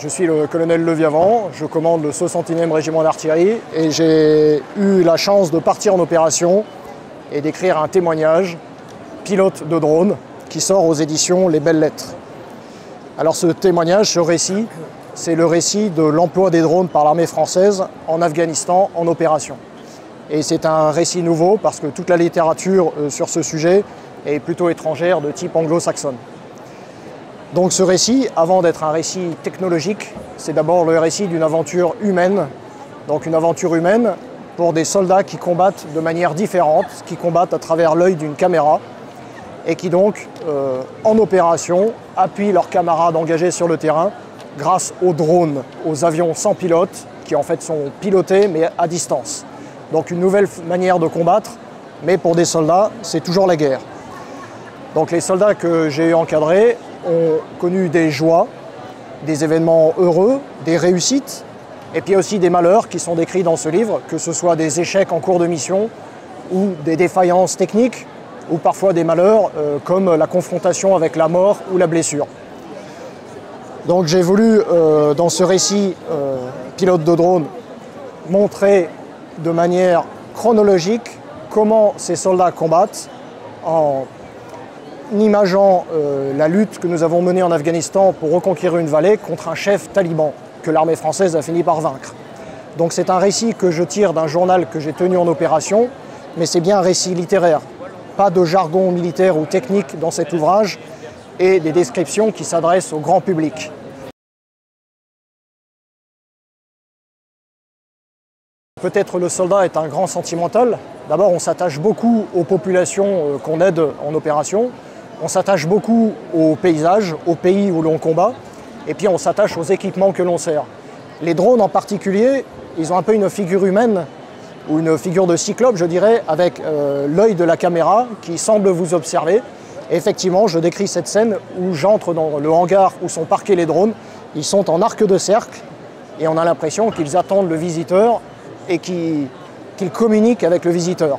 Je suis le colonel Leviavant, je commande le 61e régiment d'artillerie et j'ai eu la chance de partir en opération et d'écrire un témoignage, pilote de drone, qui sort aux éditions Les Belles Lettres. Alors ce témoignage, ce récit, c'est le récit de l'emploi des drones par l'armée française en Afghanistan en opération. Et c'est un récit nouveau parce que toute la littérature sur ce sujet est plutôt étrangère, de type anglo-saxonne. Donc ce récit, avant d'être un récit technologique, c'est d'abord le récit d'une aventure humaine. Donc une aventure humaine pour des soldats qui combattent de manière différente, qui combattent à travers l'œil d'une caméra et qui donc, en opération, appuient leurs camarades engagés sur le terrain grâce aux drones, aux avions sans pilote, qui en fait sont pilotés mais à distance. Donc une nouvelle manière de combattre, mais pour des soldats, c'est toujours la guerre. Donc les soldats que j'ai encadrés ont connu des joies, des événements heureux, des réussites, et puis aussi des malheurs qui sont décrits dans ce livre, que ce soit des échecs en cours de mission ou des défaillances techniques, ou parfois des malheurs comme la confrontation avec la mort ou la blessure. Donc j'ai voulu, dans ce récit pilote de drone, montrer de manière chronologique comment ces soldats combattent en imageant la lutte que nous avons menée en Afghanistan pour reconquérir une vallée contre un chef taliban que l'armée française a fini par vaincre. Donc c'est un récit que je tire d'un journal que j'ai tenu en opération, mais c'est bien un récit littéraire. Pas de jargon militaire ou technique dans cet ouvrage et des descriptions qui s'adressent au grand public. Peut-être le soldat est un grand sentimental. D'abord, on s'attache beaucoup aux populations qu'on aide en opération. On s'attache beaucoup aux paysages, aux pays où l'on combat. Et puis, on s'attache aux équipements que l'on sert. Les drones en particulier, ils ont un peu une figure humaine, ou une figure de cyclope, je dirais, avec l'œil de la caméra qui semble vous observer. Et effectivement, je décris cette scène où j'entre dans le hangar où sont parqués les drones. Ils sont en arc de cercle et on a l'impression qu'ils attendent le visiteur et qu'ils communiquent avec le visiteur.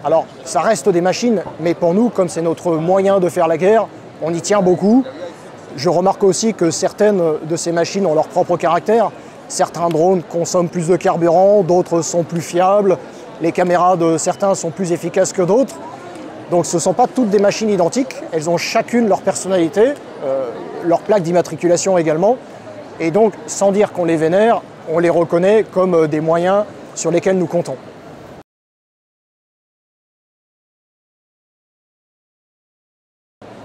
Alors, ça reste des machines, mais pour nous, comme c'est notre moyen de faire la guerre, on y tient beaucoup. Je remarque aussi que certaines de ces machines ont leur propre caractère. Certains drones consomment plus de carburant, d'autres sont plus fiables. Les caméras de certains sont plus efficaces que d'autres. Donc ce ne sont pas toutes des machines identiques. Elles ont chacune leur personnalité, leur plaque d'immatriculation également. Et donc, sans dire qu'on les vénère, on les reconnaît comme des moyens sur lesquels nous comptons.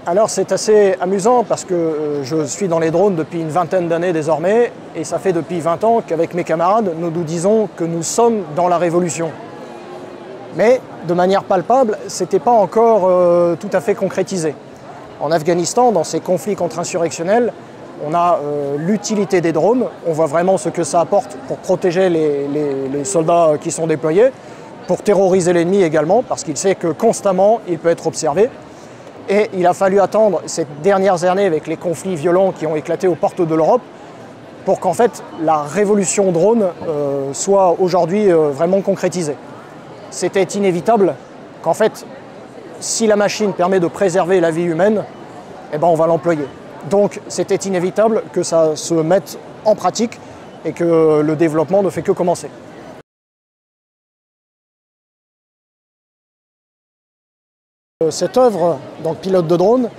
Alors c'est assez amusant parce que je suis dans les drones depuis une vingtaine d'années désormais et ça fait depuis 20 ans qu'avec mes camarades, nous nous disons que nous sommes dans la révolution. Mais de manière palpable, ce n'était pas encore tout à fait concrétisé. En Afghanistan, dans ces conflits contre-insurrectionnels, on a l'utilité des drones, on voit vraiment ce que ça apporte pour protéger les soldats qui sont déployés, pour terroriser l'ennemi également, parce qu'il sait que constamment il peut être observé. Et il a fallu attendre ces dernières années avec les conflits violents qui ont éclaté aux portes de l'Europe pour qu'en fait la révolution drone soit aujourd'hui vraiment concrétisée. C'était inévitable qu'en fait, si la machine permet de préserver la vie humaine, eh ben on va l'employer. Donc c'était inévitable que ça se mette en pratique et que le développement ne fait que commencer. Cette œuvre, donc Pilote de drone,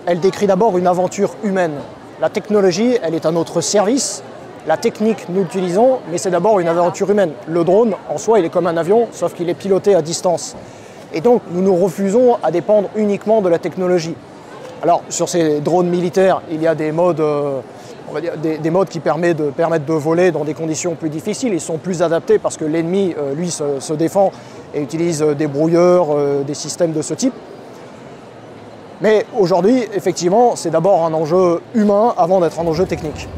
elle décrit d'abord une aventure humaine. La technologie, elle est à notre service. La technique, nous l'utilisons, mais c'est d'abord une aventure humaine. Le drone, en soi, il est comme un avion, sauf qu'il est piloté à distance. Et donc, nous nous refusons à dépendre uniquement de la technologie. Alors, sur ces drones militaires, il y a des modes, on va dire, des modes qui permettent de voler dans des conditions plus difficiles. Ils sont plus adaptés parce que l'ennemi, lui, se défend et utilise des brouilleurs, des systèmes de ce type. Mais aujourd'hui, effectivement, c'est d'abord un enjeu humain avant d'être un enjeu technique.